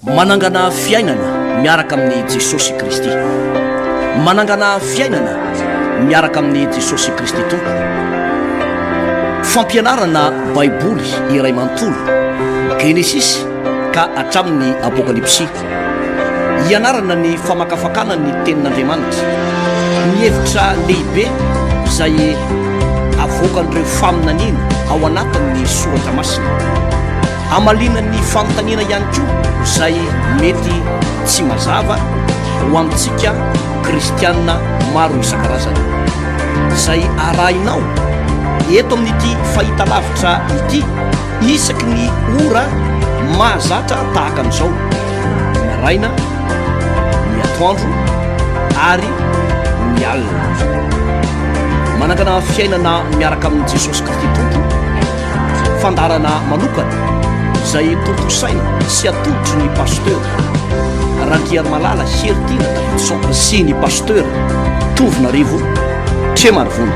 manangana fiainana miaraka amin'ny Jesosy Kristy. Manangana fiainana miaraka amin'ny Jesosy Kristy tompo. Fampianarana Baiboly iray manontolo Genesis ka hatramin'ny Apokalypsy. Ianarana ny famakafakana ny tenin'Andriamanitra, ny hevitra lehibe izay avoakan'ireo faminaniana ao anatin'ny soratra masina. Amalinan'ny fanontaniana ihany koa izay mety tsy mazava ho amintsika kristianina maro isan-karazany, izay arahinao eto amin'ity fahitalavitra ity isaky ny ora mahazatra tahaka an'izao, maraina, ny atoandro ary ny alina. Manangana fiainana miaraka amin'ny Jesosy Kristy tompo, fandarana manokana izay tompo saina sy atolotry ny pasteur Randriary Malala Heritiana Davidson sy ny pasteur Tovinarivo Tremarivony.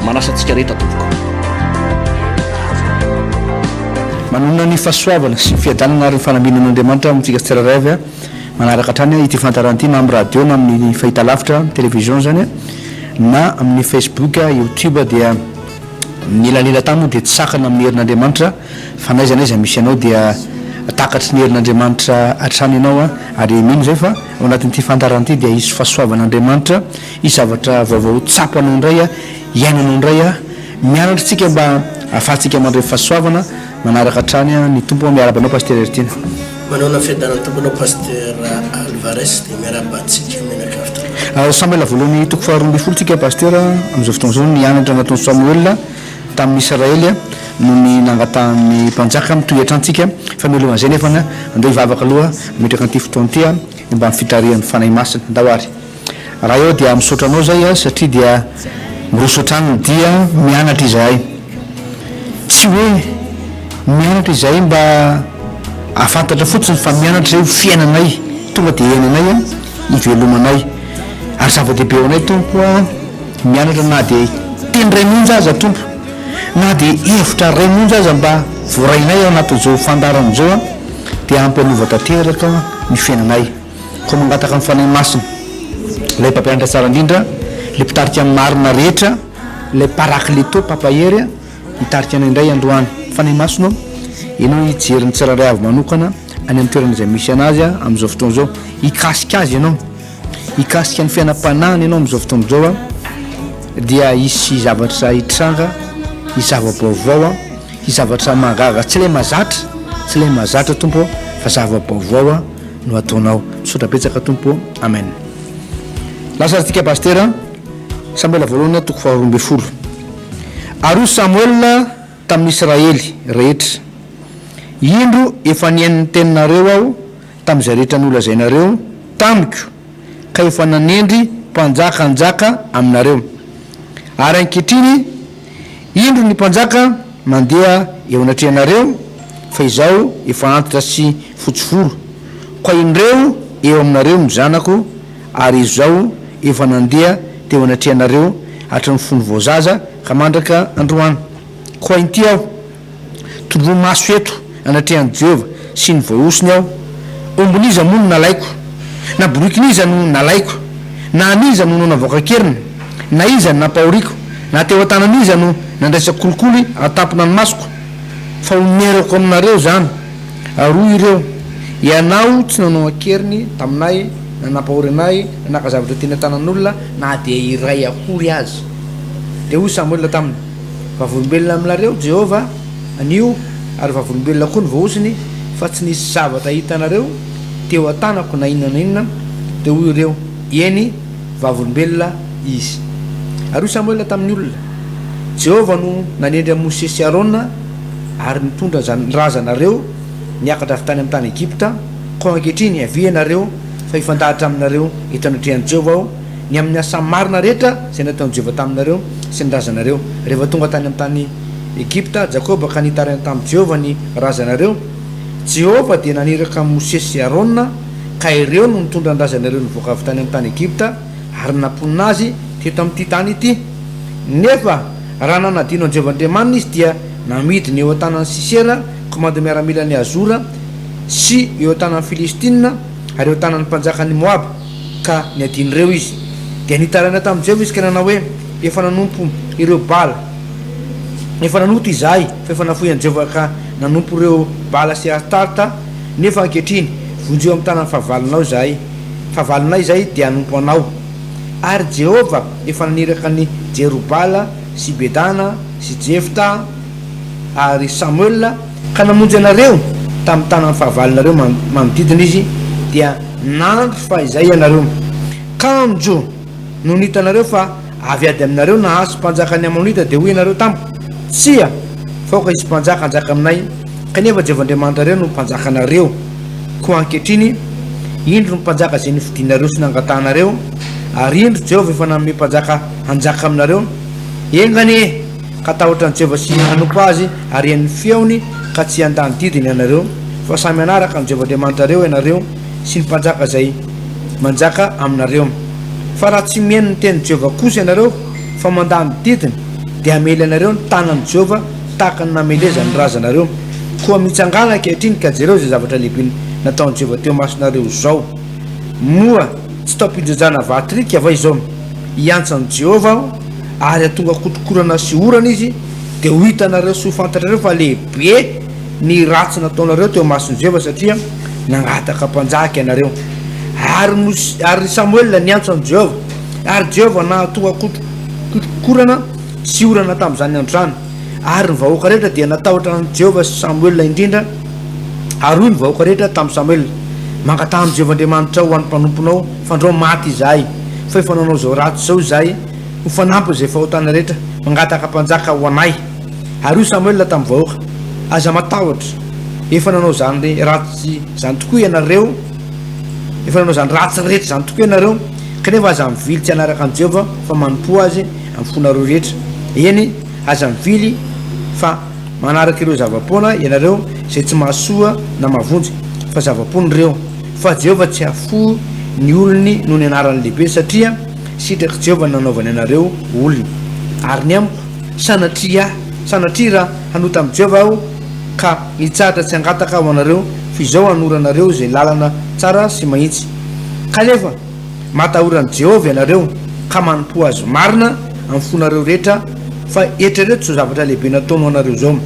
Manasa antsika rehetra tompoko. Manona ny fahasoavana sy fiadanana ary ny fanambinan'Andriamanitra amintsika tsirairay avy manaraka hatrany ity fantarana ity na amin'ny radio na amin'ny fahitalavitra télévision zany na amin'ny Facebook, YouTube dia nilalila tamo dia tsy sakana amin'ny herin'Andriamanitra fa naiza naiza misy anao dia takatry ny herin'Andriamanitra hatrany ianao ary mino zay fa ao anatin'ity fantarana ity dia isy fahasoavan'Andriamanitra, isy zavatra vaovao tsapanao indray iainanao indray mianatra tsika mba ahafahantsika mandray fahasoavana. Manaraka hatrany ny tompo miarabanao pasteur Heritiana. Manao fiadanana tomponao pasteur Alvarez dia miarabantsika menaka Samoela voalohany toko faharoa ambin'ny folo tsika pasteur amin'izao fotoana izao nianatra anatin'ny Samoela tamin'ny Israely no ny nangatahan'ny mpanjaka mitohy-atrantsika fa mialohan'izay nefa andao hivavaka aloha mitraka an'ity fotoana ity mba amin'ny fitarihan'ny fanahy masina ndahoary. Raha eo dia misaotra anao zay satria dia mirosotrano dia mianatra izahay, tsy hoe mianatra izahay mba ahafantatra fotsiny fa mianatra zay fiainanay tonga dia iainanay ivelomanay ary zava-dehibe ao anay tompo mianatra na dia teny ray monja aza tompo na dia hevitra ray monja aza mba voarainay ao anatin'izao fandaran'izao dia ampialova tanteraka ny fiainanay ko mangataka amin'ny fanahy masina ilay mpampianatra tsara indrindra, ilay mpitarika amin'ny marina rehetra, ilay parakleto papahery mitarika anay indray androany fanahy masina ianao hijery ny tsirairay avy manokana any amin'ny toerana izay misy anazy amin'izao fotoana izao, hikasika azy ianao, hikasika ny fiainam-panahiny ianao amin'izao fotoana izao dia hisy zavatra hitranga, hisy zava-baovao, hisy zavatra mahagaga, tsy ilay mazatra tompo fa zava-baovao no ataonao. Misaotra betsaka tompo, amen. Lasarantsika pasteur Samoela voalohany toko faharoa ambin'ny folo. Ary Samoela tamin'ny Israely rehetra, indro efa niain'ny teninareo aho tamin'izay rehetra nolazainareo tamiko ka efa nanendry mpanjakanjaka aminareo. Ary ankehitriny indro ny mpanjaka mandeha eo anatrehanareo fa izao efa antitra sy fotsiforo, ka indreo eo aminareo ny zanako ary izao efa nandeha teo anatrehanareo hatry ny fony voazaza ka mandraka androany. Ko inty aho toroa maso eto anatrehan'i Jehova sy ny voaosiny aho, omboniza moa no nalaiko, na borikiniza no nalaiko, na aniza no navoaka-keriny, na iza no napahoriko, na teo an-tananiza no nandraisa kolikoly atampona ny masoko, fa omerako aminareo zany. Aroa ireo, ianao tsy nanao akeriny taminay na nampahory anay na naka zavatra tena tanan'olona na dia iray akory azy. Dia hoy Samoela taminy, vavolombelona aminareo Jehova anio ary vavolombelona koa ny voaosiny fa tsy nisy zavatra hitanareo teo an-tanako na inona na inona. Dia hoy ireo, eny vavolombelona izy. Ary hoy Samoela tamin'ny olona, Jehova no nanendry amin'ny Mose sy Arona ary nitondra razanareo niakatra avy tany amin'ny tany Egypta, ko ankehitriny avianareo fa ifandahatra aminareo eto anatrehan'i Jehova aho ny amin'ny asa marina rehetra izay nataon'i Jehova taminareo sy ny razanareo. Rehefa tonga tany amin'ny tany Egypta Jakoba ka nitarina tamin'i Jehova ny razanareo, Jehova dia naneraka Mose sy Arona ka ireo no nitondra ny razanareo nivoaka avy tany amin'ny tany Egypta ary namponina azy teto amin'ity tany ity. Nefa raha nanadino an'i Jehova Andriamanina izy dia namidiny eo an-tanan'ny Sisera komando miaramila ny Azora sy eo tanan'ny Filistina ary eo tanan'ny mpanjakany Moab ka niadin'ireo izy dia nitarana tamin'i Jehova izy ka nanao hoe efa nanompo ireo bala efa nanoto izahay fa efa nafoy an'i Jehova ka nanompo ireo bala sy Astarta nefa ankehitriny vonjeo amin'ny tanan'ny fahavalonay izahay dia hanompo anao ary Jehova efa naniraka ny Jerobala sy Bedana sy Jefta ary Samoela ka namonjy anareo tamin'ny tanan'ny fahavalonareo manodidina izy dia nandro fa izay ianareo kanjo no nitanareo fa avy ady aminareo nahazo mpanjakany Amonita dia hoy ianareo tamiko tsia faoka izy mpanjaka anjaka aminay kanefa Jehovahandriamanitra reo no mpanjaka anareo koa ankehitriny indro no mpanjaka izay nifidinareo sy nangatanareo ary indro Jehova efa nanome mpanjaka anjaka aminareo engany ka tahotra ny Jehova sy hanompo azy ary en'ny feony ka tsy andany didiny ianareo fa samy anaraka amin'ny Jehovahandriamanitra reo ianareo sy ny mpanjaka izay manjaka aminareo fa raha tsy mihaino ny tenin'i Jehova kosa ianareo fa mandany didiny dia hamely anareo ny tanan'i Jehova tahaka ny namelezany razanareo koa mitsangana ankehitriny ka jereo izay zavatra lehibe nataon'i Jehova teo masonareo zao moa tsy taom-pindrojana vatrika va izao iantsan'i Jehova ary atonga kotokorana sy orana izy dia ho hitanareo sy ho fantatrareo fa lehibe ny ratsy nataonareo teo mason'i Jehova satria nangataka mpanjaka ianareo ary Samoela niantso an'i Jehova ary Jehova nahatonga kotokorana sy orana tamin'izany androany ary ny vahoaka rehetra dia natahotra an'i Jehova Samoela indrindra ary hoy ny vahoaka rehetra tamin'ny Samoela mangatahany Jehovahandriamanitra ho an'ny mpanomponao fandrao maty izahay fa efa nanao zao ratsy zao izahay ho fanampy izay fahotana rehetra mangataka mpanjaka ho anay ary io Samoela tamin'ny vahoaka aza matahotra efa nanao zany ratsy zany tokoa ianareo efa nanao zany ratsy rehetra zany tokoa ianareo kanefa aza mivily tsy anaraka an'i Jehova fa manompo azy amin'ny fonareo rehetra eny aza mivily fa manaraka ireo zavapoana ianareo izay tsy mahasoa na mavonjy fa zavapoana ireo fa Jehova tsy hafo ny olony noho ny anarany lehibe satria sitraky Jehova nanaovany anareo olony ary ny amiko sanatria raha hanota amin'i Jehova aho ka hitsaratra tsy hangataka ao anareo fa izao hanoranareo izay lalana tsara sy mahitsy kanefa matahoran'i Jehova ianareo ka manompo azy marina amin'ny fonareo rehetra fa eritrereto so zavatra lehibe nataonao anareo zao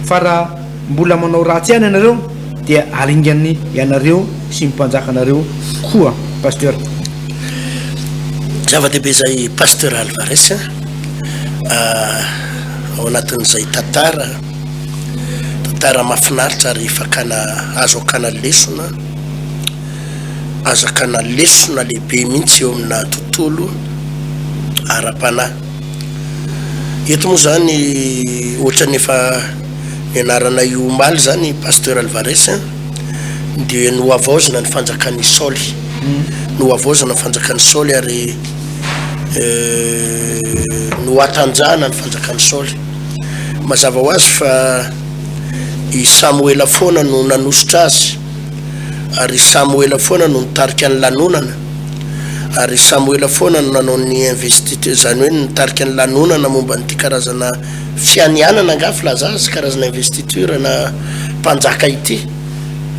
fa raha mbola manao ratsy ihany ianareo dia aringany ianareo sy mpanjaka anareo koa pasteur zava-dehibe zay pasteur Alvarez ao anatin'izay tantara mahafinaritra ary fakana azo akana lesona lehibe mihitsy eo amina tontolo ara-panahy eto moa zany ohatrany efa nianarana io omaly zany pasteur Alvarez dia noavaozana ny fanjakan'ny Saoly noavaozana ny fanjakan'ny Saoly ary noatanjahana ny fanjakan'ny Saoly mazava ho azy fa i Samoela foana no nanositra azy ary Samoela foana no nitarika ny lanonana ary Samoela foana no nanao ny investiteur zany hoe nitarika ny lanonana momba nyity karazana fianianana angafy laza azy karazana investiture na mpanjaka ity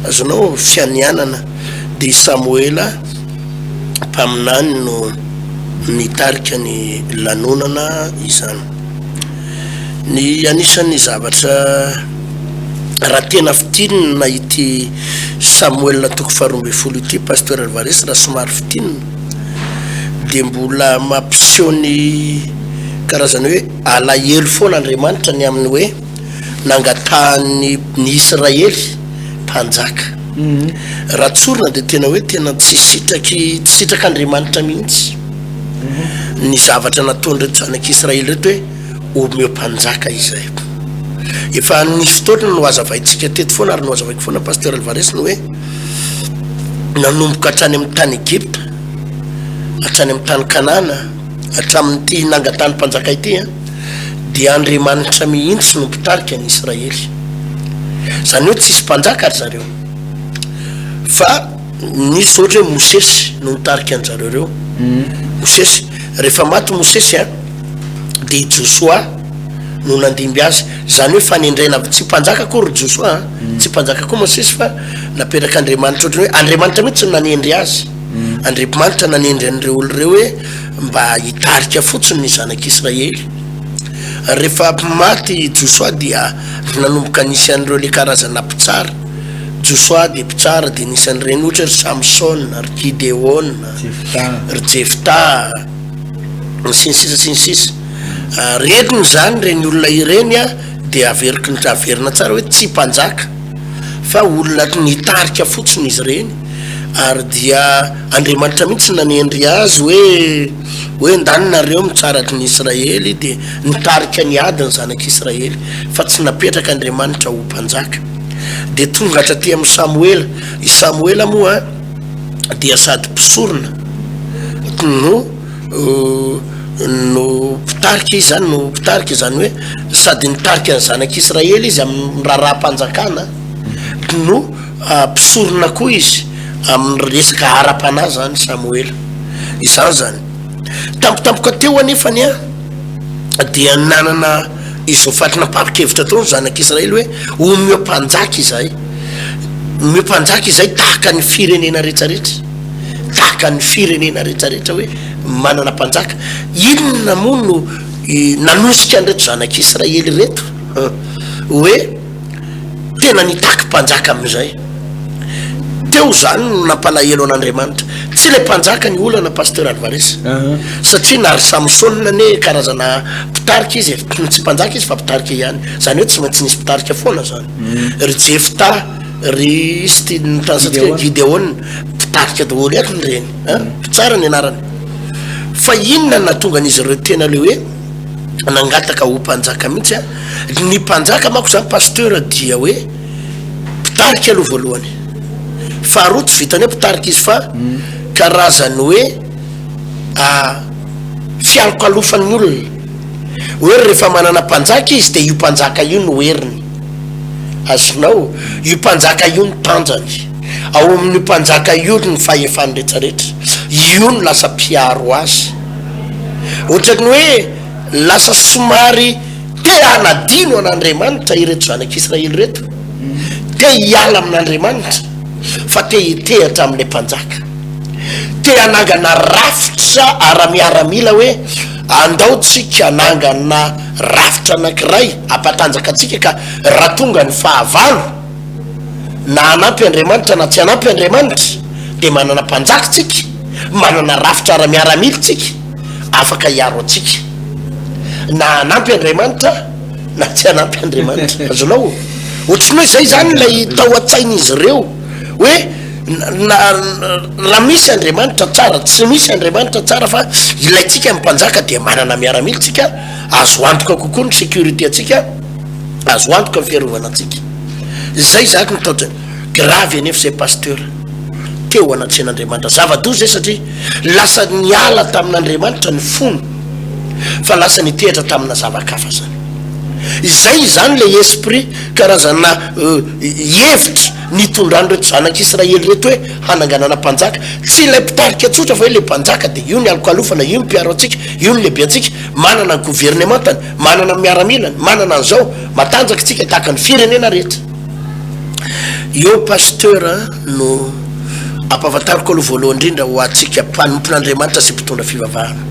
azonao fianianana dia Samoela mpaminany no nitarika ny lanonana izany ny anisan'ny zavatra raha tena fitinina ity Samoela toko 12 ity pasteur Alvarez raha somary fitinina dia mbola mampiseho ny karazany hoe alahelo foana Andriamanitra ny amin'ny hoe nangatahany ny Israely mpanjaka raha tsorina dia tena hoe tena tsy sitraka Andriamanitra mihitsy ny zavatra nataony reto zanak'Israely reto hoe omeo mpanjaka izay efa nisy toatra no hazavaintsika teto foana ary no hazavaiko foana pasteur Alvarez no hoe nanomboka hatrany amin'ny tany Egypta hatrany amin'ny tany Kanana hatramin'ity nangatany mpanjaka ity dia Andriamanitra mihitsy no mpitarika ny Israely zany hoe tsisy mpanjaka ary zareo fa nisy ohatra hoe Mosesy no nitarika an'zareo reo Mosesy rehefa maty Mosesy dia Joshua no nandimby azy zany hoe fanendraina tsy mpanjaka koa ry Joshua tsy mpanjaka koa Mosesy fa naperak'andriamanitra ohatrany hoe andriamanitra mihitsy nanendry azy andriamanitra nanendry an'ireo olo reo hoe mba hitarika fotsiny ny zanak'Israely rehefa maty Joshua dia nanomboka nisy an'ireo le karazana mpitsara Joshua de mpitsara de nisy an'ireny ohatra ry Samson ry Gideon ry Jefta sinsisa retiny zany reny olona ireny a de averina tsara hoe tsy mpanjaka fa olona nitarika fotsiny izy reny ary dia andriamanitra mihitsy nanendry azy hoe endanynareo mitsaraky ny Israely de nitarika ny adiny zanak'Israely fa tsy napetraka andriamanitra ho mpanjaka de tonga hatraty amin'ny Samoela i Samoela moa dia sady mpisorona no pitarika izy zany hoe sady nitarika ny zanak'Israely izy amin'ny raharam-panjakana no mpisorona koa izy amin'ny resaka ara-panahy zany Samoela izany zany tampotampoka teo anefany dia nanana izy fatrina papikevitra tao ny zanak'Israely hoe omeo mpanjaka izay tahaka ny firenena rehetrarehetra hoe manana mpanjaka inona moa no nanosika an'ireto zanak'Israely reto hoe tena nitaky mpanjaka amin'izay teo zany no nampalahelo an'Andriamanitra tsy le mpanjaka ny olana pasteur Alvarez satria nary Samson ne karazana pitarika izy tsy mpanjaka izy fa pitarika ihany zany hoe tsy maintsy nisy pitarika foana zany ry Jefta ry Gideon pitarika daholo ato reny tsara ny anarany fa inona natonga an'izy ireo tena le hoe nangataka ho mpanjaka mihitsy ny mpanjaka mako zany pasteur dia hoe pitarika aloha voalohany faharoa tsy vitany hoe pitarika izy fa karazany hoe fialokalofan'ny olona hoe rehefa manana mpanjaka izy de io mpanjaka io no heriny azonao io mpanjaka io ny tanjany ao amin'ny mpanjaka io ny fahefany rehetrarehetra io no lasa piaro azy ohatrany hoe lasa somary te hanadino an'Andriamanitra ireto zanak'Israely reto te hiala amin'Andriamanitra fa te hitehatra amin'le mpanjaka te hanangana rafitra ara-miaramila hoe andao tsika hanangana rafitra anankiray ampatanjaka atsika ka raha tonga ny fahavalo na hanampy Andriamanitra na tsy hanampy Andriamanitra de manana mpanjaka tsika manana rafitra ara-miaramila tsika afaka hiaro atsika na hanampy Andriamanitra na tsy hanampy Andriamanitra azonao ohatrany hoe zay zany lay tao an-tsain'izy ireo hoe raha misy Andriamanitra tsara tsy misy Andriamanitra tsara fa ilaitsika mpanjaka dia manana miaramila tsika azo antoka kokoa ny sécurité atsika azo antoka ny fiarovana atsika zay zany ny taotrany gravy anefa zay pasteur teo anatrehan'Andriamanitra zava-doza zay satria lasa niala tamin'Andriamanitra ny fony fa lasa nitehatra tamina zava-kafa zany izay zany le esprit karazana hevitra nitondrany reto zanak'Israely reto hoe hananganana mpanjaka tsy le pitarika tsotra fa hoe le mpanjaka de io ny alokalofana io ny mpiaro atsika io ny lehibe atsika manana ny gouvernementany manana ny miaramilany manana an'izao matanjaka tsika tahaka ny firenena rehetra io pasteur no ampahafantariko aloha voalohany indrindra ho atsika mpanompon'Andriamanitra sy mpitondra fivavahana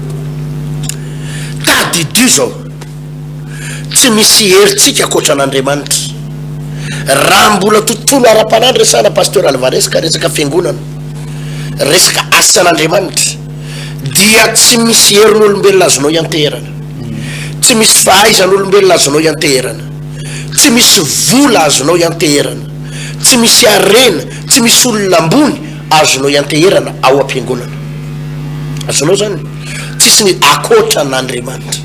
tadidio zao tsy misy heritsika akoatra an'Andriamanitra raha mbola tontolo ara-panany resana pasteur Alvarez ka resaka fiangonana resaka asan'Andriamanitra dia tsy misy herin'olombelona azonao ianteherana tsy misy fahaizan'olombelona azonao ianteherana tsy misy vola azonao ianteherana tsy misy arena tsy misy olona ambony azonao ianteherana ao am-piangonana azonao zany tsisy ny akoatra an'Andriamanitra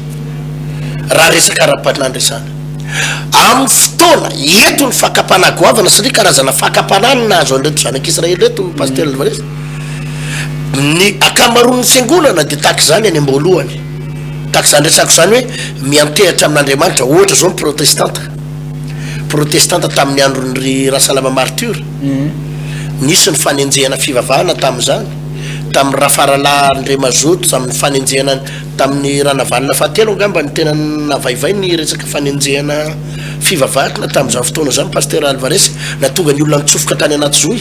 raha resaka ara-panany resana amin'ny fotoana eto ny fakapanagoavana satria karazana fakapanany nazo an'ireto zanak'Israely reto pasteur Alvarez ny akamaroan'ny fiangonana de taky zany any am-boalohany taky zany resako zany hoe miantehatra amin'Andriamanitra ohatra zao ny protestanta tamin'ny andron'ny Rahasalama Martyr nisy ny fanenjehana fivavahana tam'izany tamin'ny rafaralahy Andre Mazoto tamin'ny fanenjehana tamin'ny raha navalina fahatelo angamba ny tena navaivay ny resaka fanenjehana fivavahana tamin'izao fotoana zany pasteur Alvarez na tonga ny olona nitsofoka tany anaty zoy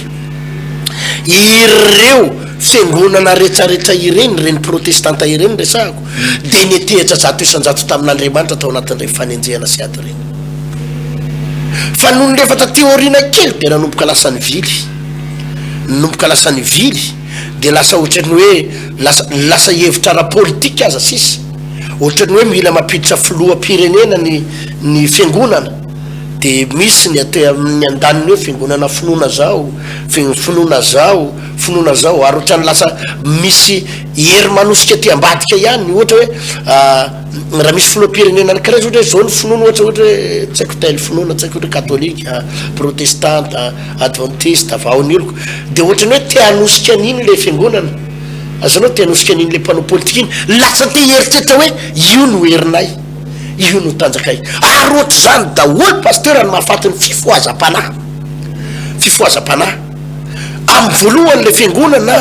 ireo fiangonana rehetrarehetra ireny protestanta ireny resahako de netehitra zato isanjato tamin'Andriamanitra tao anatin'ireny fanenjehana sy ady reny fa noho ny rehefa tateorina kely de nanomboka lasany vily de lasa ohatrany hoe lasa hevitra ara-politika aza sisa ohatrany hoe mila mampiditra filoham-pirenena ny fiangonana de misy ny ate amin'ny andaniny hoe fiangonana finoana zao ary ohatrany lasa misy hery manosika ty ambadika ihany ohatra hoe raha misy filoham-pirenena anankiray ohatra hoe zao ny finoana ohatra hoe tsy haiko tel finoana tsy haiko hoe katolika protestante adventiste Vahao ny oloko de ohatrany hoe te hanosika an'iny le fiangonana azanao te hanosika an'iny le mpanao politika iny lasa te heritrehitra hoe io no herinay io no tanjakay ary ohatra zany daholo pasteur ny mahafaty ny fifohazam-panahy amin'ny voalohany le fiangonana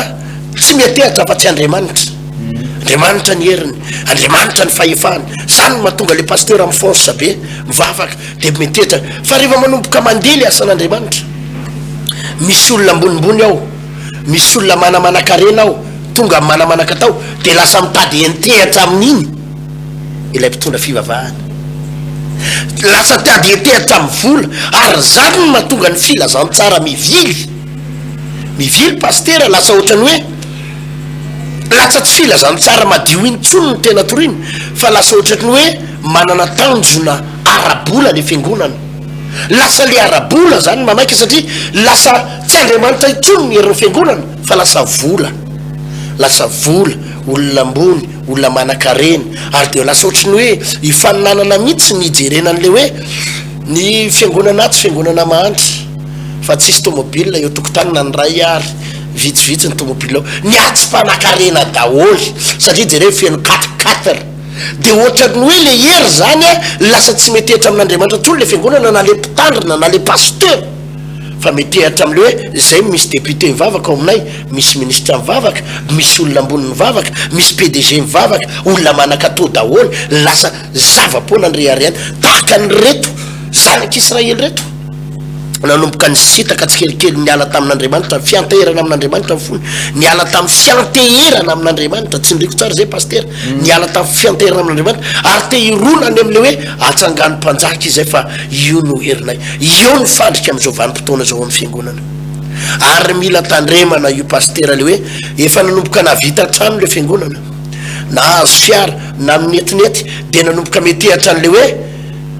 tsy miatehatra afa-tsy Andriamanitra ny heriny Andriamanitra ny fahefahany zany mahatonga le pasteur amin'ny force be mivavaka de metehitra fa rehefa manomboka mandely asan'Andriamanitra misy olona ambonimbony ao misy olona manamanakarena ao tonga manamanaka tao de lasa mitady entehatra amin'iny ilay mpitondra fivavahana lasa tady entehatra amin'ny vola ary zany no mahatonga ny filazantsara mivily pasteur lasa ohatrany hoe lasa tsy filazantsara madio intsony ny tena toriny fa lasa ohatrany hoe manana tanjona arabola le fiangonana lasa le arabola zany mamaika satria lasa tsy Andriamanitra intsony ny herin'ny fiangonana fa lasa vola olona ambony olona manakarena ary de lasa ohatrany hoe ifaninanana mihitsy ny ijerenan'le hoe ny fiangonana aty fiangonana mahantra fa tsisy tomobile eo tokotanina ny ray ary vitsivitsy ny tomobile ao ny aty mpanakarena daholy satria jere fiano 4 de ohatrany hoe le hery zany lasa tsy metehitra amin'Andriamanitra tsony le fiangonana na le mpitandrina na le pasteur fa metehatra am'le hoe zay misy député mivavaka ao aminay misy ministre mivavaka misy olona ambony mivavaka misy PDG mivavaka olona manakatao daholo lasa zava-poana ny reariany tahaka ny reto zanak'Israely reto nanomboka ny sitaka tsikelikely niala tamin'Andriamanitra fianteherana amin'Andriamanitra fony niala tamin'ny fianteherana amin'Andriamanitra tsy ndriko tsara zay pasteur niala tamin'ny fianteherana amin'Andriamanitra ary te hironany am'le hoe atsangano mpanjaka izay fa io no herinay io ny fandrika am'izao vanim-potoana zao amin'ny fiangonana ary mila tandremana io pasteur le hoe efa nanomboka navita trano le fiangonana na azo fiara na minetinety de nanomboka metehatra an'le hoe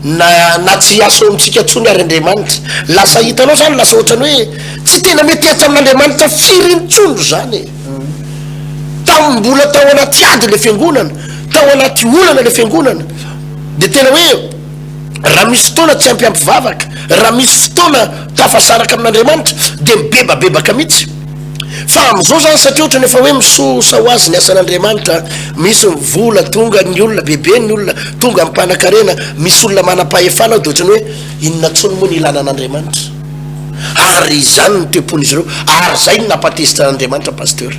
na tsy aso amitsika tsony ary Andriamanitra lasa hitanao zany lasa ohatrany hoe tsy tena metehatra amin'Andriamanitra firintsondro zany tambola tao anaty ady le fiangonana tao anaty olana le fiangonana de tena hoe raha misy fotoana tsy ampiampivavaka raha misy fotoana tafasaraka amin'Andriamanitra de mibebabebaka mihitsy fa am'izao zany satria ohatrany efa hoe misosa ho azy ny asan'Andriamanitra misy mivola tonga ny olona bebe ny olona tonga mipanakarena misy olona manam-pahefana de ohatrany hoe inona tsony moa ny ilana an'Andriamanitra ary zany ny tempon'izy ireo ary zay ny napatezitra an'Andriamanitra pasteur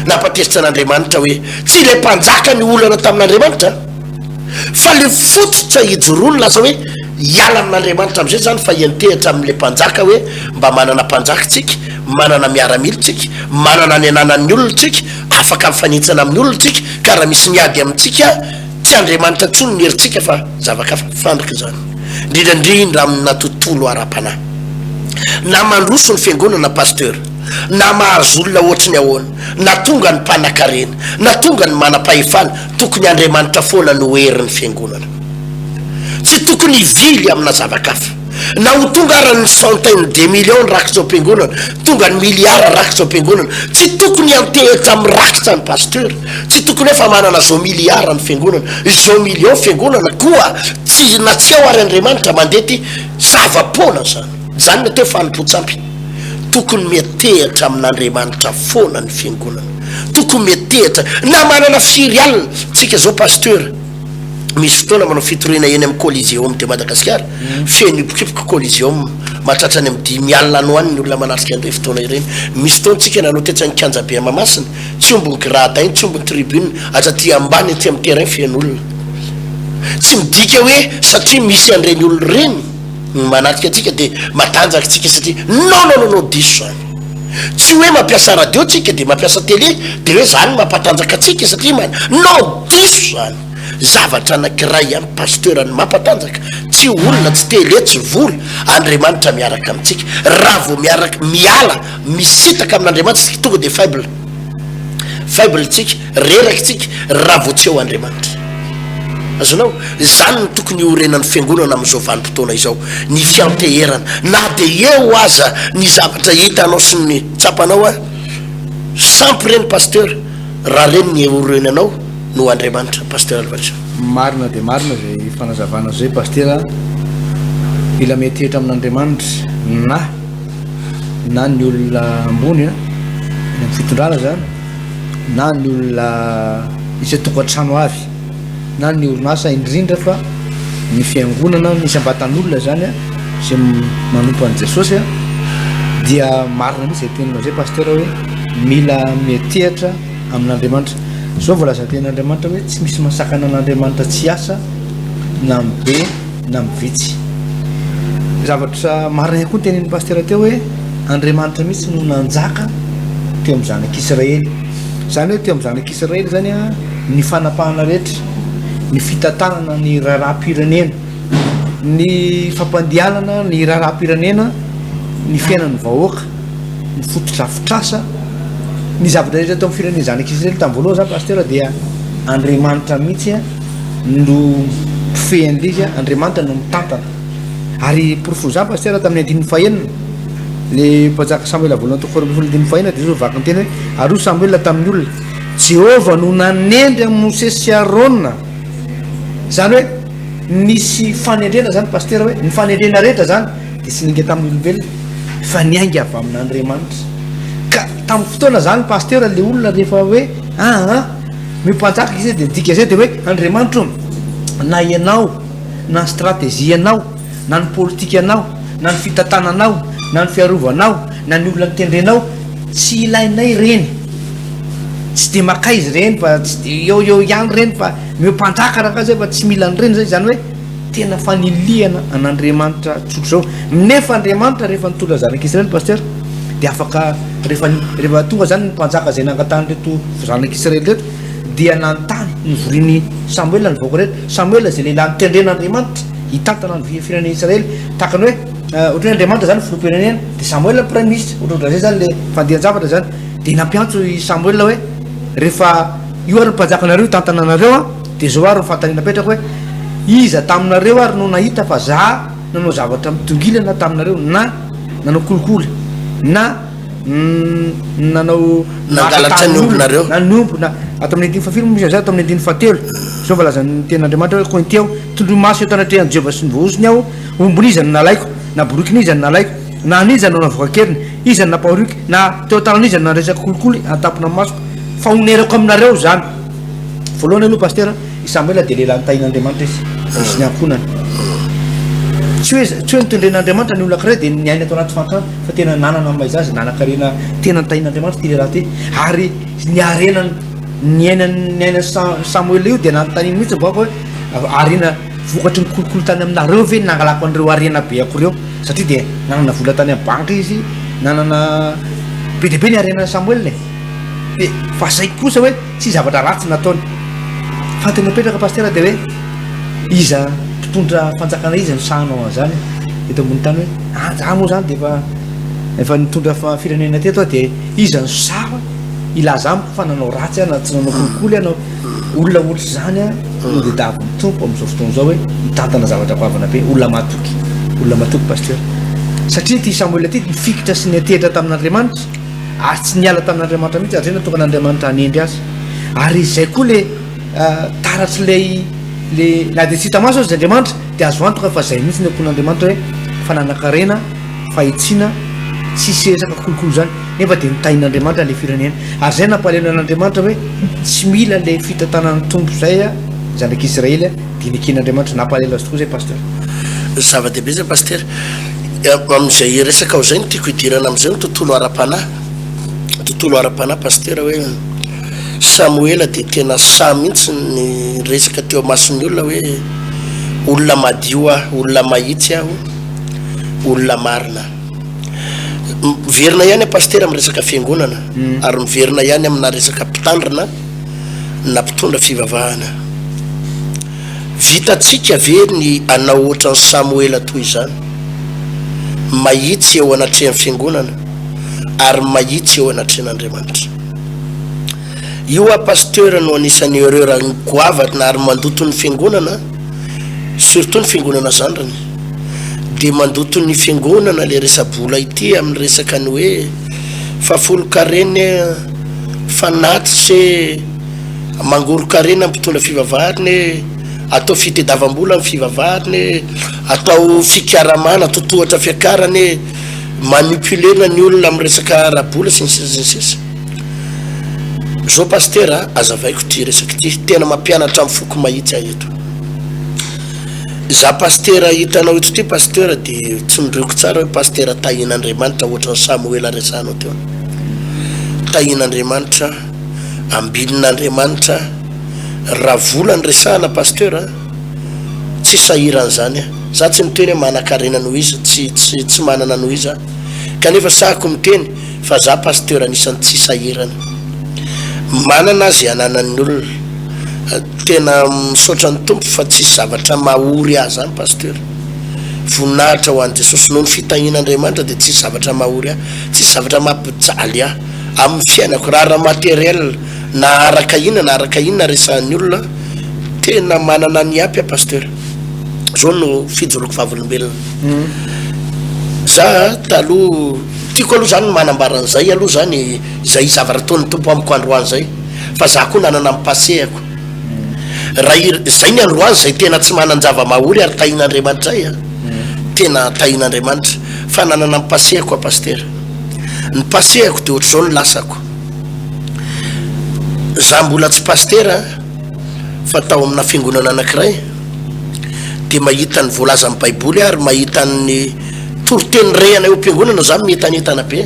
napatezitra an'Andriamanitra hoe tsy le mpanjaka ny olana tamin'Andriamanitra fa le fototra hijoroany lasa hoe hiala amin'Andriamanitra am'izay zany fa hientehitra amin'le mpanjaka hoe mba manana mpanjaka tsika manana miaramily tsika manana ny ananan'ny olona tsika afaka mifanitsana amin'ny olona tsika ka raha misy miady amintsika tsy Andriamanitra tsony ny heritsika fa zavakafa fandrika zany indrindrandrindra amina tontolo ara-panahy na mandroso ny fiangonana pasteur na mahazo olona ohatrany ahoana na tonga ny mpanakarena na tonga ny manam-pahefana tokony Andriamanitra foana no herin'ny fiangonana tsy tokony hivily amina zavakafa na ho tonga ara ny centaine de millions rakitra ao am-piangonana tonga ny milliard rakitra ao am-piangonana tsy tokony antehitra amin'ny rakitra ny pasteur tsy tokony efa manana zao milliard ny fiangonana zao million fiangonana koa tsy na tsy ao ary Andriamanitra mandety zava-poana zany nateo fanompo-tsampy tokony metehitra amin'Andriamanitra foana ny fiangonana tokony metehitra na manana firy alina tsika zao pasteur misy fotoana manao fitoriana eny amin'ny Coliseum de Madagascar feno ipokipoka Coliseum mahatratrany amin'ny 10 alina any hoany ny olona manatrika an'ireny fotoana ireny misy fotoana tsika nanao tetsa ny Kanjabe Mamasina tsy ombony grada iny tsy ombony tribune atraty ambany aty amin'ny terrain feno olona tsy midika hoe satria misy an'ireny olo reny manatrika atsika de matanjaka tsika satria no diso zany tsy hoe mampiasa radio tsika de mampiasa télé de hoe zany mampatanjaka atsika satria no diso zany zavatra anakiray any pasteurany mampatanjaka tsy olona tsy télé tsy vola Andriamanitra miaraka amitsika raha vo miaraka miala misitaka amin'Andriamanitra tonga de faible tsika reraky tsika raha vo tsy eo Andriamanitra azonao zany no tokony orenan'ny fiangonana am'izao vanim-potoana izao ny fianteherana na de eo aza ny zavatra hitanao sy ny tsapanao a sampy reny pasteur raha reny ny orenanao no Andriamanitra pasteur Alvaritra marina de marina zay fanazavana zay pasteur mila metehitra amin'Andriamanitra na ny olona ambony ny fitondrana zany na ny olona isy tokantrano avy na ny orinasa indrindra fa ny fiangonana misy ambatan'olona zany sy manompo an' Jesosy dia marina mihitsy zay teninao zay pasteur hoe mila metehitra amin'Andriamanitra zao voalaza tenin'Andriamanitra hoe tsy misy masakana an'Andriamanitra tsy asa na mibe na mivitsy zavatra marina koa tenin'ny pasteur teo hoe Andriamanitra mihitsy no nanjaka teo amin'ny zanak'Israely zany hoe teo amin'ny zanak'Israely zany ny fanapahana rehetra ny fitantanana ny raharam-pirenena ny fampandianana ny raharam-pirenena ny fiainan'ny vahoaka ny fotodrafitrasa ny zavatra rehetra tao amin'ny firenena zanak'Israely tamin'ny voalohany zany pasteur dia Andriamanitra mihitsy no mpifehan'le izy Andriamanitra no mitantana ary porofo zany pasteur tamin'ny andininy fahenina le mpanjaka Samoela voalohany Toko 4:25 de zao vaky ny teny hoe ary Samoela tamin'ny olona Jehova no nanendry amin'ny Mosesy sy Arona zany hoe nisy fanendrena zany pasteur hoe ny fanendrena rehetra zany de sy ninga tamin'ny olombelona fa niainga avy amin'Andriamanitra ka tamin'ny fotoana zany pasteur le olona rehefa hoe mimpanjaka izy de dika zay de hoe Andriamanitra na ianao na ny stratégie anao na ny politika anao na ny fitantananao na ny fiarovanao na ny olona nitendrenao tsy ilainay reny tsy de maka izy reny fa tsy de eo ihany reny fa mimpanjaka raha zay fa tsy mila nyreny zay zany hoe tena faniliana an'Andriamanitra tsotro zao nefa Andriamanitra rehefa nitondra zanak'Israely pasteur de afaka rehefa tonga zany mpanjaka zay nangatany reto zanak'Israely reto dia nantany nyvoriny Samoela ny vahoaka rehetra Samoela zay lehilahy nitendren'Andriamanitra hitantana ny firenena Israely takany hoe ohatry hoe Andriamanitra zany filoam-pirenena de Samoela premier ministre ohatry zay zany le fandihan-javatra zany de nampiantso i Samoela hoe rehefa io ary mpanjakanareo hitantana anareo de zao ary fantany napetraka hoe iza taminareo ary no nahita fa za nanao zavatra mitongilana taminareo na nanao kolikoly na nanao nangalatran'olonareo na nompo na ato amin'ny andiny fafilo misy zay ato amin'ny andiny fatelo zao fa lazany ten'Andriamanitra hoe Kointeo tondro maso eto anatrehan'i Jehova sy ny voahosiny aho ombon'izany nalaiko na borokiny nalaiko na anizany nanavoka keliny izany napahoriky na teo tanan'izany naresaka kolikoly atapona masoko fa onerako aminareo zany voalohany aloha pasteur i Samoela de lehilahy nitahin'Andriamanitra izy ny ankonany tsy hoe nitondren'Andriamanitra ny olona kiray de niaina atao anaty fantana fa tena nanana maiza azy nanakarena tena nitahin'Andriamanitra ty lehilahy ty ary niarena niaina Samoela io de nanontaniny mihitsy boaka hoe arena vokatry ny kolokolo tany aminareo ve nangalako an'ireo arena be ako reo satria de nanana vola tany amin'ny banky izy nanana be de be ny arena Samoela de fa zay kosa hoe tsy zavatra ratsy nataony fa tena petraka pasteur de hoe iza mpitondra fanjakana izy ny sahanao zany eto ambony tany hoe za moa zany de efa nitondra firenena teto de iza ny saha ilaza amiko fa nanao ratsy na tsy nanao kolikoly anao olona ohatry zany no de davy mitompo am'izao fotoana zao hoe mitantana zavatra koavana be olona matoky pasteur satria ty Samoela ty nifikitra sy niatehitra tamin'Andriamanitra ary tsy niala tamin'Andriamanitra mihitsy ary zay natokana n'Andriamanitra hanendry azy ary zay koa le taratry le na de tsy hita maso azy Andriamanitra de azo antoka fa zay mihitsy ny akon'Andriamanitra hoe fananakarena fahitsina tsisy resaka kolokolo zany nefa de nitahin'Andriamanitra le firenena ary zay nampalena an'Andriamanitra hoe tsy mila le fitantanan'ny tompo zay zanak'Israely de neken'Andriamanitra nampalela azy tokoa zay pasteur zava-dehibe zay pasteur am'izay resaka ao zay no tiako hidirana am'izay ny tontolo ara-panahy pasteur hoe Samoela dia tena sa mihitsy ny resaka teo mason'ny olona hoe olona madio aho, olona mahitsy aho, olona marina. Miverina ihany pasteur amin'ny resaka fiangonana ary miverina ihany amina resaka mpitandrina na mpitondra fivavahana. Vitatsika ve ny anao ohatran'ny Samoela toy izany, mahitsy eo anatrehan'ny fiangonana ary mahitsy eo anatrehan'Andriamanitra. Io a pasteur no anisan'ny erreur ny goavana ary mandoto ny fiangonana, surtout ny fiangonana zandrany, dia mandoto ny fiangonana le resa-bola ity amin'ny resaka ny hoe fafolo-karena fanatitry mangolo-karena mpitondra fivavahany, atao fitediavam-bola amin'ny fivavahany, atao fikaramana, atao tohatra fiakarany, manipulena ny olona amin'ny resaka rabola sy ny sisa. Zao pasteur azavaiko ty resaka ty tena mampianatra amin'ny foko mahitsy ahy eto. Za pasteur hitanao eto ty pasteur dia tsy nireko tsara hoe pasteur tahin'Andriamanitra ohatran'ny Samoela resanao teo. Tahin'Andriamanitra, ambilin'Andriamanitra, raha vola ny resahana pasteur tsy sahiran'izany. Za tsy miteny hoe manan-karena noho izy, tsy manana noho izy, kanefa sahako miteny fa za pasteur anisan'ny tsy sahirana. Manana azy ananan'ny olona, tena misaotra ny tompo fa tsisy zavatra mahory ahy zany pasteur. Voninahitra ho an'i Jesosy noho ny fitahin'Andriamanitra dia tsisy zavatra mahory ahy, tsisy zavatra mampijaly ahy amin'ny fiainako. Raha materiel na araka inona resahan'ny olona, tena manana ny apy a pasteur. Zao no fijoroko vavolombelona. Za taloha tiako aloha zany manambaran'izay aloha zany izay zavatra ataon'ny tompo amiko androany zay, fa za koa nanana mipasehako. Raha zay ny androany zay tena tsy manan-java-mahory ary tahin'Andriamanitra zay tena tahin'Andriamanitra, fa nanana mipasehako a pasteur. Ny pasehako dia ohatr'izao ny lasako. Za mbola tsy pasteur fa tao amina fiangonana anankiray dia mahita ny voalaza amin'ny Baiboly ary mahita ny toroteny rehana eo am-piangonana za mientanentana be.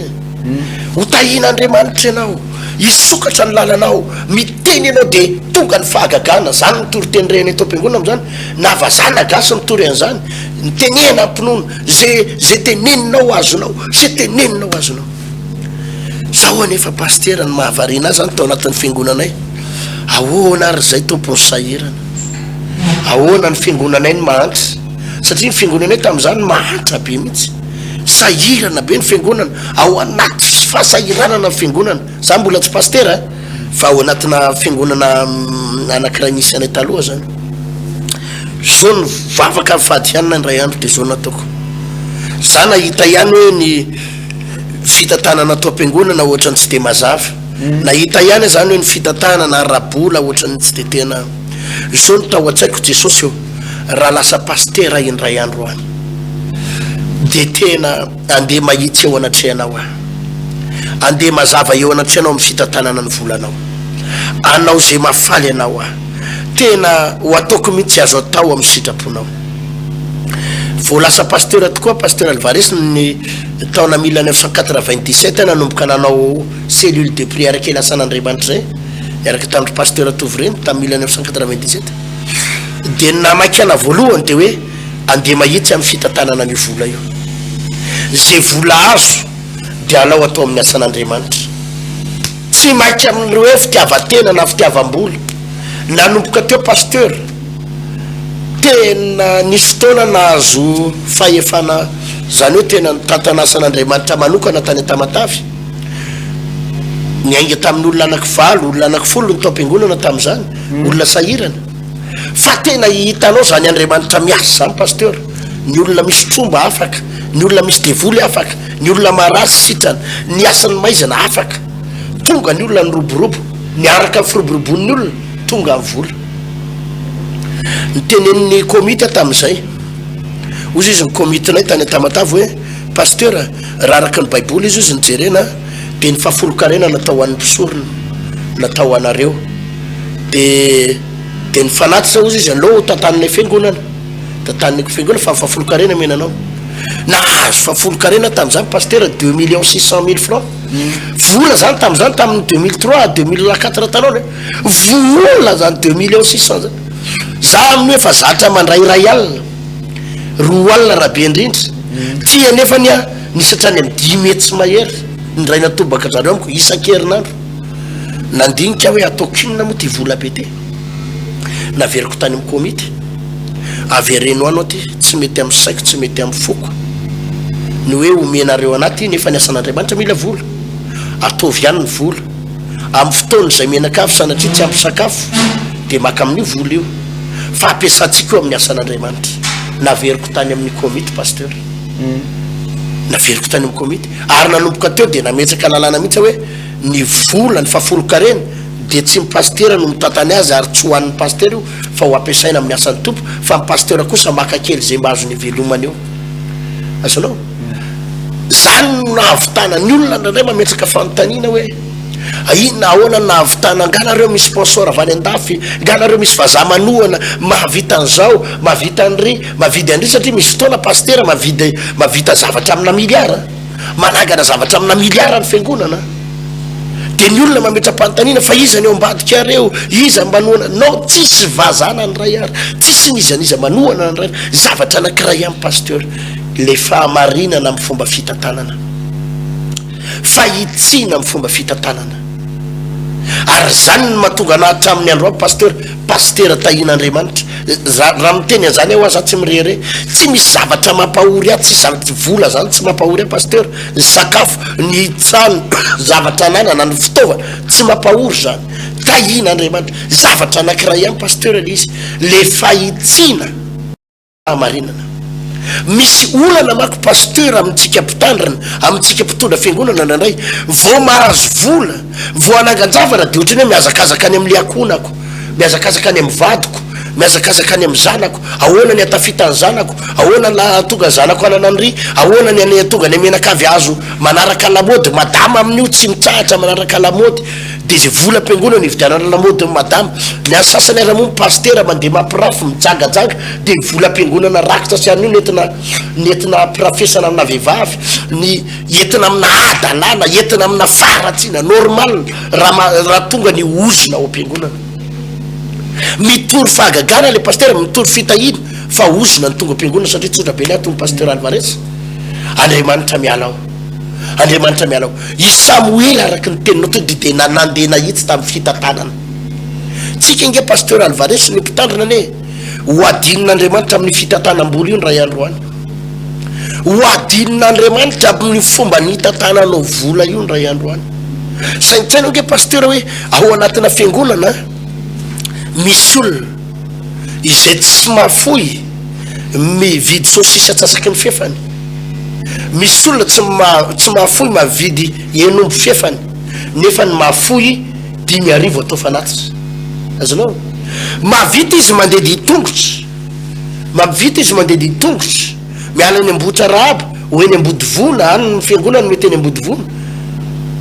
Ho tahin'Andriamanitra ianao, isokatra ny lalanao, miteny ianao dia tonga ny fahagagana. Zany ny toroteny rehana eto am-piangonana am'izany, navazana gasy mitory an'izany, nitenena ampinono zay teneninao azonao, zay teneninao azonao. Zaho anefa pasteur ny mahavariana azy zany tao anatin'ny fiangonanay, ahoana ary zay tompony sahirana, ahoana ny fiangonanay ny mahantra, satria ny fiangonanay tamin'izany mahantra be mihitsy, sahirana be ny fiangonana, ao anaty fahasahiranana ny fiangonana. Za mbola tsy pasteur fa ao anatina fiangonana anankiray nisy anay taloha zany. Zao ny vavaka fahadianana ny ray andro dia zao nataoko. Za nahita ihany hoe ny fitantanana atao am-piangonana ohatrany tsy dia mazava, nahita ihany zany hoe ny fitantanana rabola ohatrany tsy dia tena. Zao ny tao an-tsaiko Jesosy eo, raha lasa pasteur indray andro any dia tena andeha mahitsy eo anatrehanao ahy, andeha mazava eo anatrehanao amin'ny fitantanana ny volanao, anao zay mafaly anao ahy, tena ho ataoko mihitsy azo atao amin'ny sitraponao. Vao lasa pasteur tokoa pasteur Alvarez ny taona 1997 nanomboka nanao cellule de prière kely asan'Andriamanitra zay iaraka tamin'ny pasteur Tovreny tamin'ny 1997. Dia namaky ana voalohany dia hoe andeha mahitsy amin'ny fitantanana ny vola io, zay vola azo dia alao atao amin'ny asan'Andriamanitra, tsy maiky amin'ireo hoe fitiavatena na fitiavam-bola. Nanomboka teo pasteur tena nisy fotoana nahazo fahefana, zany hoe tena tantan'asan'Andriamanitra manokana tany Tamatavy, niainga tamin'ny olona anankivalo, olona anankifolo ny tao am-piangonana tamin'izany, olona sahirana. Fa tena hitanao zany Andriamanitra miasa zany pasteur, ny olona misy tromba afaka, ny olona misy devoly afaka, ny olona marasy sitrana, ny asan'ny maizana afaka, tonga ny olona ny roborobo, niaraka amin'ny firoborobon'ny olona tonga amin'ny vola. Nitenenin'ny komite tamin'izay, ozy izy ny komitenay tany Tamatavy hoe pasteur raha araka ny Baiboly izy ny jerena dia ny fafolo-karena natao an'ny mpisorona, natao anareo, dia ny fanatitra ozy izy aleo tantaninay fiangonana, tantaninay fiangonana fa fafolo-karena menanao. nahazo fafolo-karena tamin'izany pasteur 2 600 000 francs vola zany tamin'izany tamin'ny 2003 2004 tanaona vola zany 2 600 000 za amin'ny hoe fa zatra mandrairay alina roa alina rahabe indrindra tia nefany a nisatrany amin'ny 10 mety tsy mahery nyray natobaka zareo amiko isan-kerinandro nandinika hoe ataoko inona moa ty vola be ty naveriko tany amin'ny komity avereno anao ty tsy mety amin'ny saiko tsy mety amin'ny foko ny hoe omenareo anaty nefa ny asan'Andriamanitra mila vola ataovy ihany ny vola amin'ny fotoana izay menakafo sanatria tsy ampy sakafo dia maka amin'io vola io fa ampiasantsika eo amin'ny asan'Andriamanitra naveriko tany amin'ny komity pasteur naveriko tany amin'ny komity ary nanomboka teo dia nametsaka lalàna mihitsy hoe ny vola ny fafolo-karena dia tsy ny pasteur no mitantany azy ary tsy hoan'ny pasteur io fa ho ampiasaina amin'ny asan'ny tompo fa ny pasteur kosa maka kely zay mba azo ny velomany eo azonao zany no nahavitana ny olona ndray mametsaka fanontaniana hoe inona ahoana nahavitana nganareo misy sponsor avy any andafy nganareo misy vazaha manohana mahavita an'izao mahavita an'ry mavidy an'ry satria misy fotoana pasteur mavita zavatra amina miliara manangana zavatra amina miliara ny fiangonana dia ny olona mametra-panontaniana fa iza ny eo ambadika reo iza manohana no tsisy vazana ny ray ary tsisy nizaniza manohana ny ray zavatra anankiray amin'ny pasteur le fahamarinana amin'ny fomba fitantanana fahitsina amin'ny fomba fitantanana ary zany no mahatonga anahy amin'ny andro aby pasteur tahin'Andriamanitra raha miteny an'izany aho aza tsy mirere tsy misy zavatra mampahory ahy tsy zavatra vola zany tsy mampahory ahy pasteur ny sakafo ny tsano zavatra ananana ny fitaovana tsy mampahory zany tahin'Andriamanitra zavatra anankiray amin'ny pasteur le izy le fahitsina fahamarinana misy olana mako pasteur amintsika mpitandrina amintsika mpitondra fiangonana nandray vao mahazo vola vao anangan-javana dia ohatrany hoe miazakazaka any amin'ny akonako miazakazaka any amin'ny vadiko miazakazaka any amin'ny zanako ahoana ny atafita ny zanako ahoana la tonga zanako anananry ahoana ny tonga ny amenakavy azo manaraka lamody madama amin'io tsy mitsahatra manaraka lamody dia zay vola am-piangonana ividianana lamody madama ny any sasany ara moa pasteur mandeha mampirafo mijagajaga dia ny vola am-piangonana rakitra sy an'io nentina pirafesana amina vehivavy ny entina amina adalana entina amina faratsiana normal raha tonga ny ozona ao am-piangonana mitory fahagagana le pasteur mitory fitahina fa ozona ny tonga am-piangonana satria tsotra be ny ahy tonga pasteur Alvarez Andriamanitra miala ao Andriamanitra miala ao i Samoela araky ny teninao to dia nandeha nahitsy tamin'ny fitantanana tsika inge pasteur Alvarez ny mpitandrina ane hoadinin'Andriamanitra amin'ny fitantanam-boly io ny ray andro any hoadinin'Andriamanitra amin'ny fomba ny hitantananao vola io ny ray andro any saintsaina nge pasteur hoe ao anatina fiangonana misy olona izay tsy mahafoy mividy sosisy atsasaky ny fiefany misy olona tsy mahafoy mavidy enombo fiefany nefa ny mahafoy 10,000 atao fanatitra azonao mavita izy mandeha ditongotra mavita izy mandeha ditongotra miala ny ambotra rahaba hoe ny ambody vola any ny fiangonana mety ny ambody vola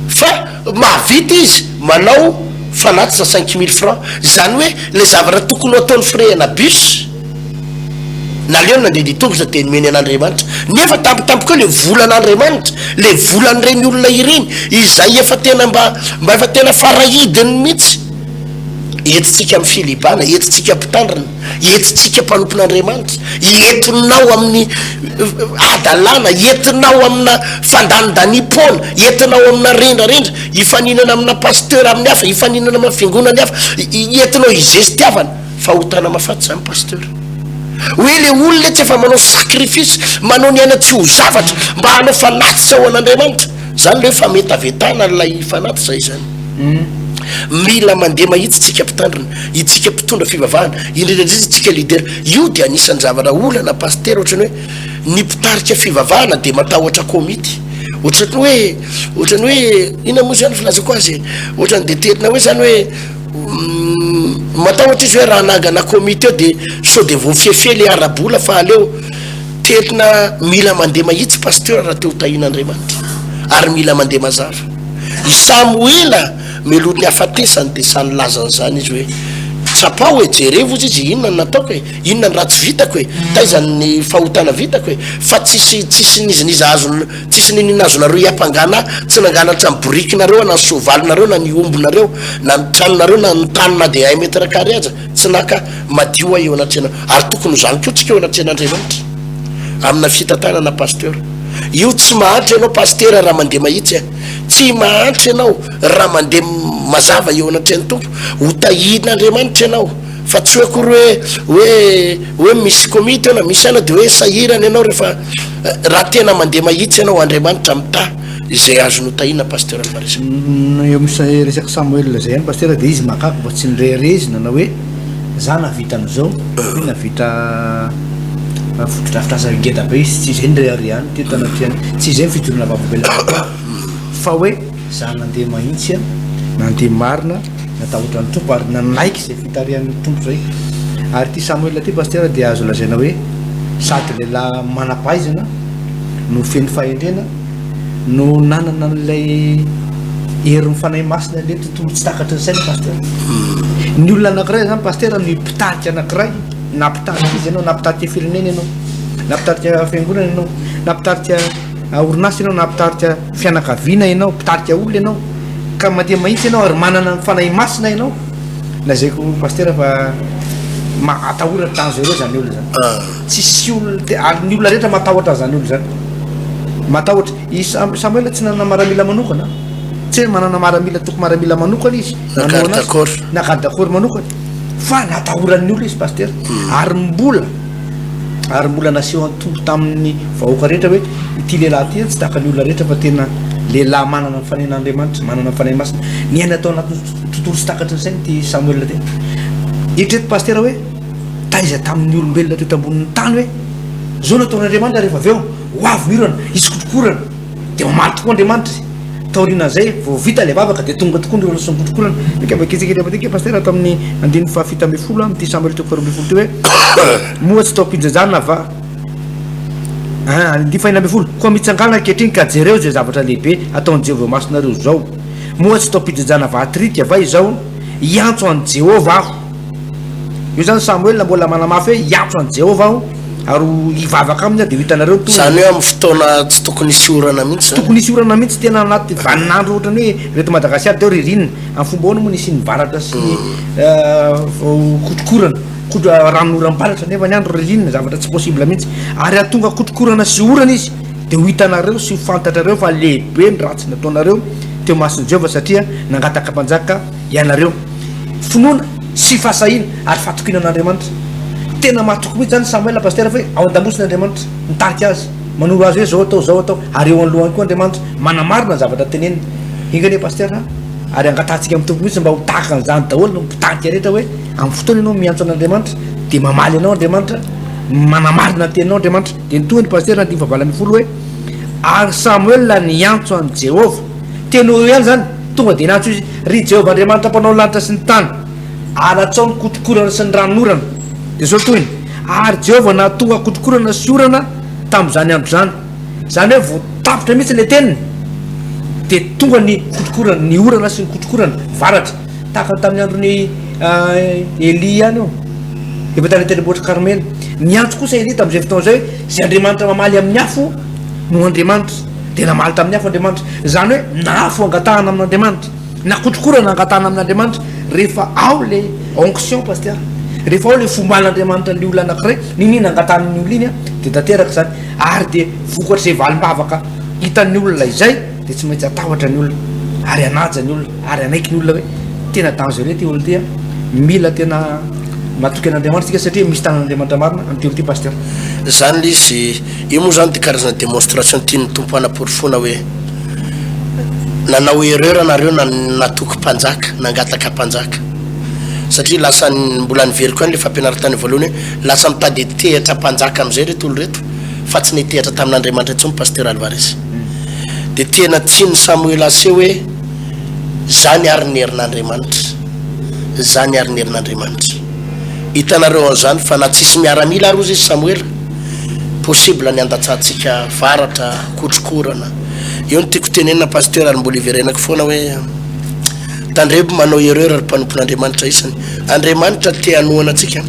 fa mavita izy manao fanatitra 5,000 francs zany hoe le zavatra tokony ataony frehana bus na leo nandeha ditongotra dia nomeny an'Andriamanitra nefa tampotampoka le volan'Andriamanitra le volan'ireny olona ireny izay efa tena mba efa tena farahidiny mihitsy entitsika amin'ny filibana entitsika mpitandrina entitsika mpanompon'Andriamanitra entinao amin'ny adalana entinao amina fandanidani-pona entinao amina rendrarendra hifaninana amina pasteur amin'ny hafa hifaninana amina fiangonany hafa entinao izesitiavana fa hotana mafaty zany pasteur hoe le olona tsy efa manao sacrifice manao ny aina tsy ho zavatra mba hanao fanatitra ao an'Andriamanitra zany le fa mety avetana lay fanatitra zay zany mila mandeha mahitsy tsika mpitandrina itsika mpitondra fivavahana indrindrandrindra tsika leader io dia anisan'ny zavatra olana pasteur ohatrany hoe ny mpitarika fivavahana dia matahotra komity ohatrany hoe ina moa zany filazako azy ohatrany dia tetina hoe zany hoe matahotra izy hoe raha nangana komity eo dia sao dia voafefe le arabola fa aleo tetina mila mandeha mahitsy pasteur raha teo tahin'Andriamanitra ary mila mandeha mazava i Samoela melony hafatesany dia sany lazan'izany izy hoe mahatsapa hoe jerevo izy inona ny nataoko hoe inona ny ratsy vitako hoe taizany fahotana vitako hoe fa tsisy niziniza azo tsisy ninina azonareo hiampangana tsy nanganatra ny borikinareo na ny sovalinareo na ny ombonareo na ny tranonareo na ny tanina de 1 metre carré aza tsy naka madio eo anatrena ary tokony zany ko tsika eo anatren'Andriamanitra amina fitantanana pasteur io tsy mahantra ianao pasteur raha mandeha mahitsy tsy mahantra ianao raha mandeha mazava eo anatren'ny tompo ho tahin'Andriamanitra ianao fa tsy hoe akory hoe misy komity na misy ana de hoe sahirana ianao rehefa raha tena mandeha mahitsy ianao Andriamanitra mita izay azonao tahina pasteur Alvarez eo misy resaka Samoela zay any pasteur de izy makako mba tsy nirerezina na hoe za navita an'izao navita fotodrafitrasa ngeda be izy tsy zay nirehary any ty tanatreany tsy zay fijorona vavabela fa hoe za nandeha mahitsy nandeha marina natahotra ny tompo ary nanaiky zay fitarian'ny tompo zay ary ty Samoela ty pasteur de azo lazaina hoe sady lehilahy manampahaizana no feno fahendrena no nanana an'ilay hery mifanahy masina le tombo tsy takatra ny saina pasteur ny olona anankiray zany pasteur ny mpitarika anankiray napitarika izy ianao napitarika firenena ianao napitarika fiangonana ianao napitarika orinasa ianao napitarika fianakaviana ianao mpitarika olona ianao ka mandeha mahitsy ianao ary manana ny fanahy masina ianao lazaiko pasteur fa atahoratra tanzo ireo zany olona zany tsisy olona ary ny olona rehetra matahotra zany olona zany matahotra Samoela tsy nanana maramila manokana tsy hoe manana maramila toko maramila manokana izy nakady d'accord manokana fa natahoran'ny olona izy pasteur ary mbola naseho antompo tamin'ny vahoaka rehetra hoe ity lehilahy ty tsy taka ny olona rehetra fa tena lehilahy manana nyfanen'Andriamanitra manana nyfanahy masina ny aina atao anaty tontolo sy takatra ny sainy ty Samoela ty itreto pasteur hoe taiza tamin'ny olombelona teto ambonin'ny tany hoe zao nataon'Andriamanitra rehefa avy eo hoavy mirana izy kotokorana de mamaly tokoa Andriamanitra taorina zay vao vita le vavaka de tonga tokoa ndreo sy kotokorana mikabakitsika abatika pasteur tamin'ny 170 amty Samoela toko 40 ty hoe moatsy tao pinjajana va 140 koa mitsangana ankehitriny ka jereo zay zavatra lehibe ataon'i Jehovah masonareo zao moatsy tao pinjajana va atrika va izao iantso an Jehovah aho io zany Samoela mbola manamafy hoe iantso an Jehovah aho ary ivavaka aminy de hitanareo zany hoe amin'ny fotoana tsy tokony hisy orana mihitsy tokony hisy orana mihitsy tena anaty vaninandro ohatrany hoe reto Madagascar teo ririnina amin'ny fomba ahoana moa nisy nivaratra sy kotokorana ranonoram-baratra nefa ny andro ririnina zavatra tsy possible mihitsy ary atonga kotokorana sy orana izy de ho hitanareo sy fantatrareo fa lehibe ny ratsy nataonareo teo mason'i Jehovah satria nangataka mpanjaka ianareo finoana sy fahasahina ary fatokinan'Andriamanitra tena matoko mihitsy zany Samoela pasteur fa hoe ao an-damosin'Andriamanitra mitarika azy manoro azy hoe zao atao ary eo anoloany koa Andriamanitra manamarina zavatra teneniny ingane pasteur ary angatatsika amin'ny tompo mihitsy mba ho tahaka an'izany daholo no mpitarika rehetra hoe amin'ny fotoana ianao miantso an'Andriamanitra de mamaly anao Andriamanitra manamarina teninao Andriamanitra de nitohany pasteur 170 hoe ary Samoela niantso an Jehovah teno ihany zany tonga de nantso izy ry Jehovah Andriamanitra mpanao lanitra sy ny tany alatsao ny kotokorana sy ny ranonorana de zao toyny ary Jehovah nahatonga kotokorana sy orana tamin'izany andro zany zany hoe vao tapitra mihitsy le teniny de tonga ny kotokorana ny orana sy ny kotokorana varatra tahaka tamin'ny androny Elia any io efa tany tendrombohitra Karmely niantso kosa Elia tamin'izay fotoana zay zay Andriamanitra mamaly amin'ny afo no Andriamanitra de namaly tamin'ny afo Andriamanitra zany hoe nafo angatahana amin'Andriamanitra na kotokorana angatahana amin'Andriamanitra rehefa ao le onction pasteur rehefa ao le fombalan'Andriamanitra ny olona anankiray ninina angatahany olona iny de tanteraka zany ary de vokatra zay valim-bavaka hitan'ny olona izay de tsy maintsy atahotra ny olona ary anaja ny olona ary anaiky ny olona hoe tena dangereux ty olona ty mila tena matoky an'Andriamanitra tsika satria misy tanan'Andriamanitra marina am'ty olo ty pasteur zany izy io moa zany ty karazana démonstration tiany tompo anaporifoana hoe nanao erreur anareo natoky mpanjaka nangataka mpanjaka satria lasa mbola niveriko any le fampianaratany voalohany hoe lasa mitady tehatra mpanjaka am'izay reto olo reto fa tsy nitehatra tamin'Andriamanitra intsony pasteur Alvarez de tena tiany Samoela aseho hoe zany ary ny herin'Andriamanitra zany ary ny herin'Andriamanitra hitanareo an'izany fa na tsisy miaramila ary ozy izy Samoela possible ny andatsahantsika varatra kotrokorana eo ny tiako tenenina pasteur ary mbola iverenako foana hoe tandrebo manao erreur ary mpanompon'andriamanitra isany andriamanitra te anoana atsika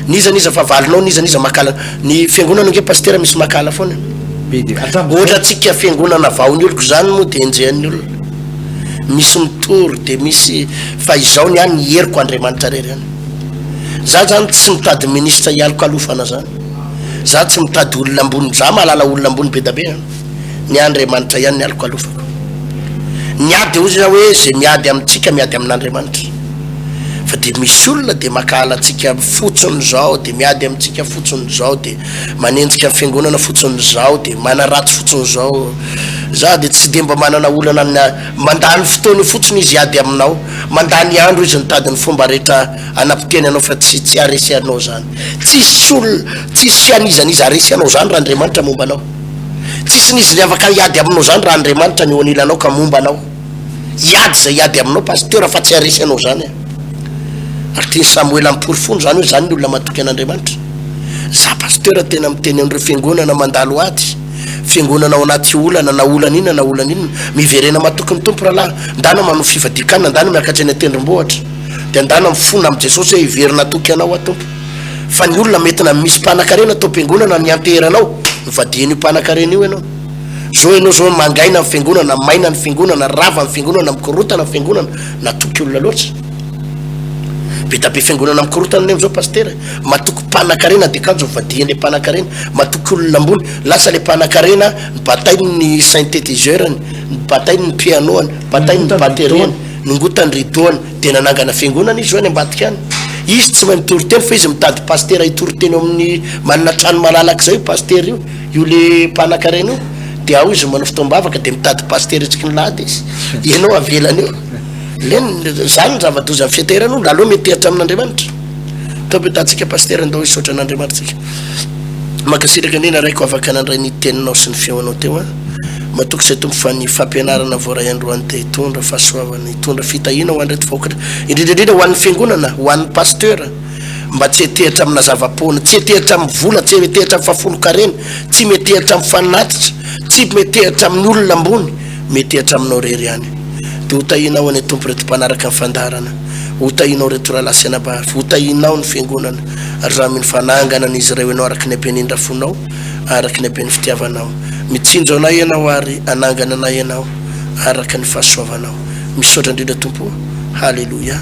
nizaniza fa valinao nizaniza makala ny fiangonana nge pastera misy makala foana ohatra atsika fiangonana vaony oloko zany moa de enjehan'ny olona misy mitory de misy fa izao ny any heriko andriamanitra rery any za zany tsy mitady ministra ialoko alofana zany za tsy mitady olona ambony za malala olona ambony be da be ny andriamanitra ihany ny aloko alofako miady ozy na hoe zay miady amitsika miady amin'andriamanitra fa de misy olona de makala atsika fotsony zao de miady amitsika fotsony zao de manenjika fiangonana fotsony zao de mana ratsy fotsony zao za de tsy de mba manana olana mandany fotoany fotsiny izy iady aminao mandany andro izy nitady ny fomba rehetra anapoteny anao fa tsy aresy anao zany tsisy anizanizy aresy anao zany raha andriamanitra momba anao tsisy nizy ny afaka iady aminao zany raha andriamanitra ny onilanao ka momba anao iady zay iady aminao pasteur fa tsy aresy anao zany ary tiany Samoela miporifono zany hoe zany ny olona matoky an'andriamanitra za pasteur tena miteny am'ireo fiangonana mandalo ady fiangonana ao anaty olana na olana inona na olana inona miverena matoky ny tompo rahalahy ndana manao fivadikanina ndana miakatra eny atendrombohatra de andana mifona am' Jesosy hoe hiverina toky anao atompo fa ny olona mety na misy mpanan-karena atao mpiangonana ny anteranao mivadiny io mpanan-karena io ianao zao ianao zao mangaina ny fiangonana maina ny fiangonana rava ny fiangonana mikorotana ny fiangonana natoky olona loatra betabe fiangonana mikorotana ny am'izao pasteur matoky mpanan-karena de kanjo mivadiny le mpanan-karena matoky olona ambony lasa le mpanan-karena nibatainy ny synthétiseur-ny nibatainy ny pianoany batainy ny batteriany ningotany rideauany de nanangana fiangonana izy any ambadika any izy tsy mahay mitory teny fa izy mitady pasteur hitory teny amin'ny manana trano malalaka zay pasteur io le mpanan-karena io de ao izy manao fotoam-bavaka de mitady pasteur itsika ny lahady izy ianao avelany io len zany zava-doza amin'ny fiateran'olo aloha metehatra amin'andriamanitra taopetatsika pasteur ndao isotra an'andriamanitsika makasiraka nena raiko afaka nandray ny teninao sy ny feonao teo a matoky zay tompo fa ny fampianarana voaray androany de hitondra fahasoavana hitondra fitahina ho andrety vokatra indrindraindrindra ho an'ny fiangonana ho an'ny pasteur mba tsy etehitra amina zava-pona tsy etehitra amin'ny vola tsy metehitra amin'ny fafolo-karena tsy metehitra amin'ny fanatitra tsy metehitra amin'ny olona ambony metehitra aminao rery any de hotahinao any tompo reto mpanaraka amin'ny fandarana hotahinao reto rahalasy anabary hotahinao ny fiangonana ary raha miny fanangana n'izy ireo ianao araky ny abeny indrafonao araky ny abeny fitiavanao mitsinjo anay ianao ary anangana anay ianao araky ny fahasoavanao misaotra indrindra tompo halleloia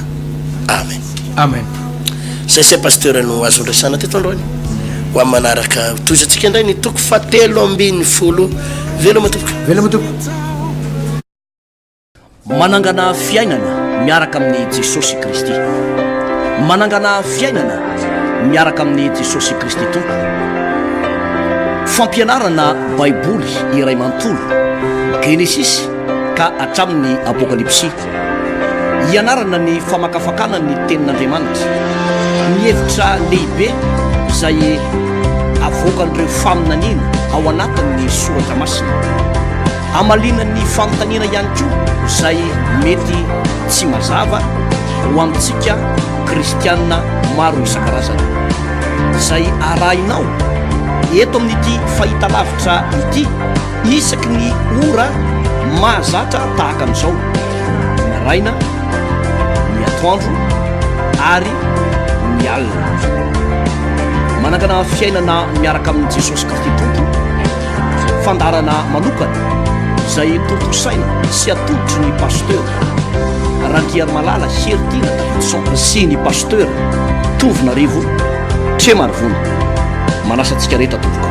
amen amen zay say pasteur no azo resana teto androany ho amin'ny manaraka toizatsika indray ny toko fatelo ambin'ny folo velo matopoko manangana fiainana miaraka amin'ny Jesosy Kristy manangana fiainana miaraka amin'ny Jesosy Kristy tompo fampianarana baiboly iray manontolo Genesis ka hatramin'ny apokalypsy ianarana ny famakafakana ny tenin'Andriamanitra ny hevitra lehibe izay avoakan'ireo faminaniana ao anatin'ny soratra masina amalinan'ny fanontaniana ihany koa izay mety tsy mazava ho amintsika kristianina maro isan-karazana izay arahinao eto amin'ity fahita lavitra ity isaky ny ora mahazatra tahaka an'izao ny raina ny atoandro ary ny alina manangana fiainana miaraka amin'ny Jesosy Kristy tompo fandarana manokana izay tontosaina sy atodotry ny pasteur rankiary malala heritina davidson sy ny pasteur tovina rivo tre marivona manasantsika rehetra tovoka